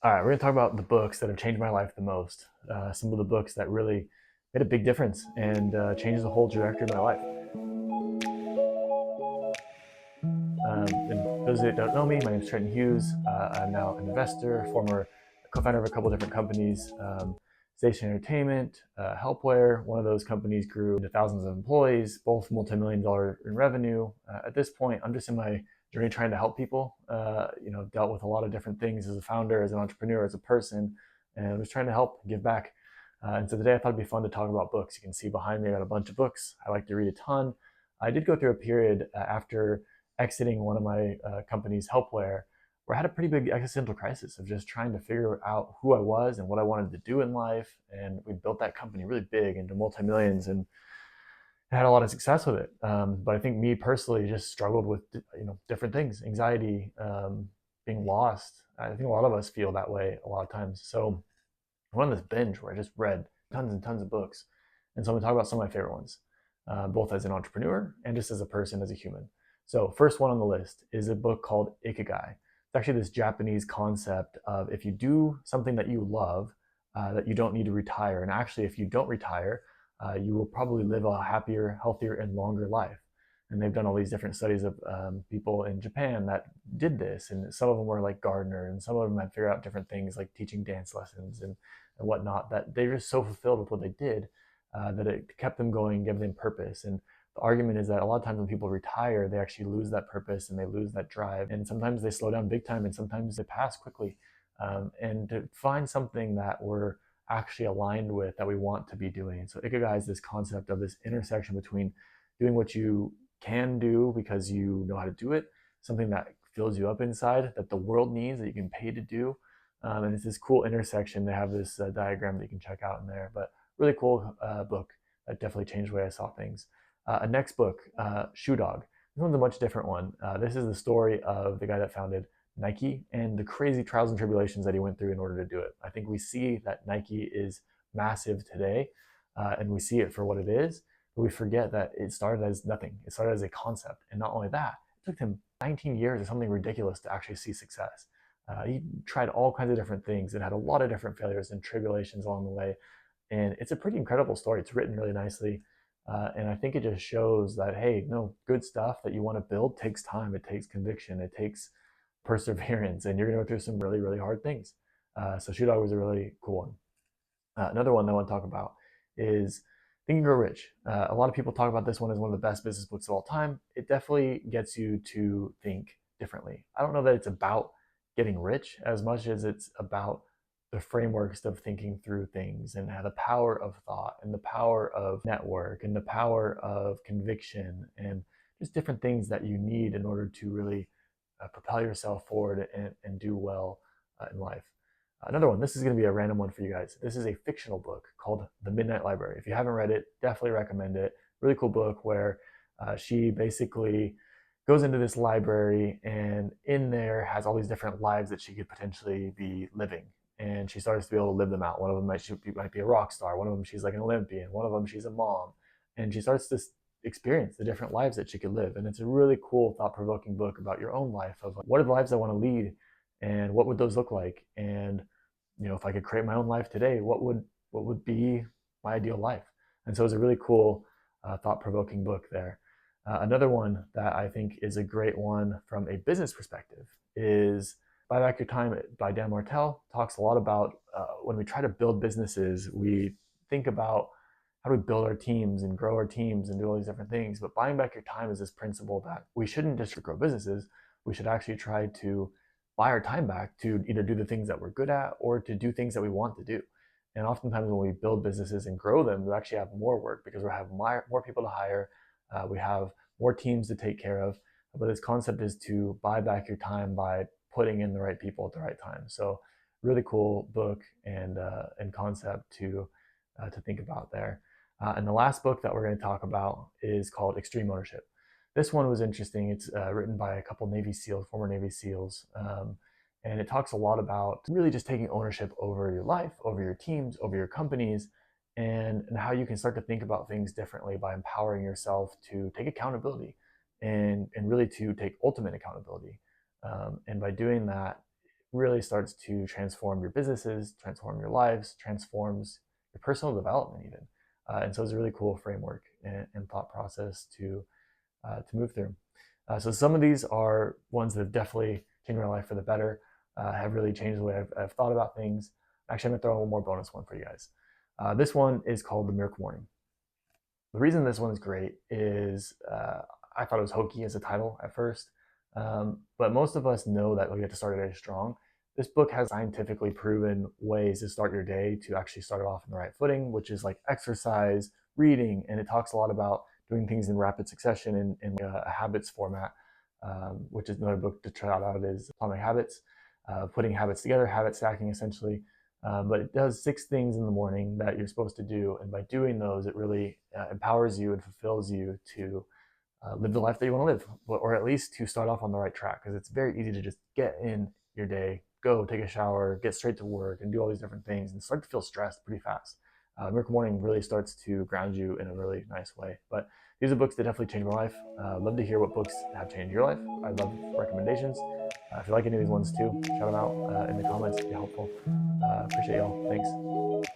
All right, we're going to talk about the books that have changed my life the most. Some of the books that really made a big difference and changed the whole trajectory of my life. And those that don't know me, my name is Trenton Hughes. I'm now an investor, former co-founder of a couple different companies, Station Entertainment, Helpware. One of those companies grew to thousands of employees, both multi-million dollar in revenue. At this point, I'm just in my journey trying to help people. Dealt with a lot of different things as a founder, as an entrepreneur, as a person, and I was trying to help give back. And so today I thought it'd be fun to talk about books. You can see behind me I got a bunch of books. I like to read a ton. I did go through a period after exiting one of my companies, Helpware, where I had a pretty big existential crisis of just trying to figure out who I was and what I wanted to do in life. And we built that company really big into multi-millions and had a lot of success with it. But I think me personally just struggled with different things, anxiety, being lost. I think a lot of us feel that way a lot of times. So I went on this binge where I just read tons and tons of books. And so I'm gonna talk about some of my favorite ones, both as an entrepreneur and just as a person, as a human. So first one on the list is a book called Ikigai. It's actually this Japanese concept of if you do something that you love, that you don't need to retire. And actually, if you don't retire, you will probably live a happier, healthier, and longer life. And they've done all these different studies of people in Japan that did this. And some of them were like gardener, and some of them had figured out different things like teaching dance lessons and whatnot, that they're just so fulfilled with what they did that it kept them going, gave them purpose. And the argument is that a lot of times when people retire, they actually lose that purpose and they lose that drive. And sometimes they slow down big time and sometimes they pass quickly. And to find something that we're actually aligned with, that we want to be doing. So Ikigai is this concept of this intersection between doing what you can do because you know how to do it, something that fills you up inside, that the world needs, that you can pay to do. And it's this cool intersection. They have this diagram that you can check out in there, but really cool book that definitely changed the way I saw things. A next book, Shoe Dog. This one's a much different one. This is the story of the guy that founded Nike and the crazy trials and tribulations that he went through in order to do it. I think we see that Nike is massive today, and we see it for what it is, but we forget that it started as nothing. It started as a concept, and not only that, it took him 19 years or something ridiculous to actually see success. He tried all kinds of different things and had a lot of different failures and tribulations along the way. And it's a pretty incredible story. It's written really nicely. And I think it just shows that, hey, no, good stuff that you want to build takes time. It takes conviction. It takes perseverance. And you're going to go through some really, really hard things. So Shoe Dog was a really cool one. Another one that I want to talk about is Think and Grow Rich. A lot of people talk about this one as one of the best business books of all time. It definitely gets you to think differently. I don't know that it's about getting rich as much as it's about the frameworks of thinking through things and how the power of thought and the power of network and the power of conviction and just different things that you need in order to really propel yourself forward and do well in life. Another one, this is going to be a random one for you guys. This is a fictional book called The Midnight Library. If you haven't read it, definitely recommend it. Really cool book where she basically goes into this library and in there has all these different lives that she could potentially be living. And she starts to be able to live them out. One of them might be a rock star. One of them she's like an Olympian. One of them she's a mom. And she starts to experience the different lives that she could live. And it's a really cool, thought-provoking book about your own life of what are the lives I want to lead and what would those look like? And if I could create my own life today, what would be my ideal life? And so it's a really cool, thought-provoking book there. Another one that I think is a great one from a business perspective is Buy Back Your Time by Dan Martell. Talks a lot about when we try to build businesses, we think about how do we build our teams and grow our teams and do all these different things. But buying back your time is this principle that we shouldn't just grow businesses. We should actually try to buy our time back to either do the things that we're good at or to do things that we want to do. And oftentimes when we build businesses and grow them, we actually have more work because we have more people to hire. We have more teams to take care of. But this concept is to buy back your time by putting in the right people at the right time. So really cool book and concept to think about there. And the last book that we're going to talk about is called Extreme Ownership. This one was interesting. It's written by a couple Navy SEALs, former Navy SEAls, and it talks a lot about really just taking ownership over your life, over your teams, over your companies, and how you can start to think about things differently by empowering yourself to take accountability and really to take ultimate accountability. And by doing that, really starts to transform your businesses, transform your lives, transforms your personal development even. And so it's a really cool framework and thought process to move through. So some of these are ones that have definitely changed my life for the better, have really changed the way I've thought about things. Actually, I'm gonna throw one more bonus one for you guys. This one is called The Miracle Morning. The reason this one is great is I thought it was hokey as a title at first, but most of us know that we have to start a day strong. This book has scientifically proven ways to start your day to actually start it off in the right footing, which is like exercise, reading, and it talks a lot about doing things in rapid succession in a habits format, which is another book to try out is Atomic Habits, putting habits together, habit stacking essentially. But it does 6 things in the morning that you're supposed to do, and by doing those, it really empowers you and fulfills you to live the life that you want to live, or at least to start off on the right track. Because it's very easy to just get in your day, go take a shower, get straight to work, and do all these different things, and start to feel stressed pretty fast. Miracle Morning really starts to ground you in a really nice way. But these are books that definitely changed my life. Love to hear what books have changed your life. I love recommendations. If you like any of these ones too, shout them out in the comments. It'd be helpful. Appreciate y'all. Thanks.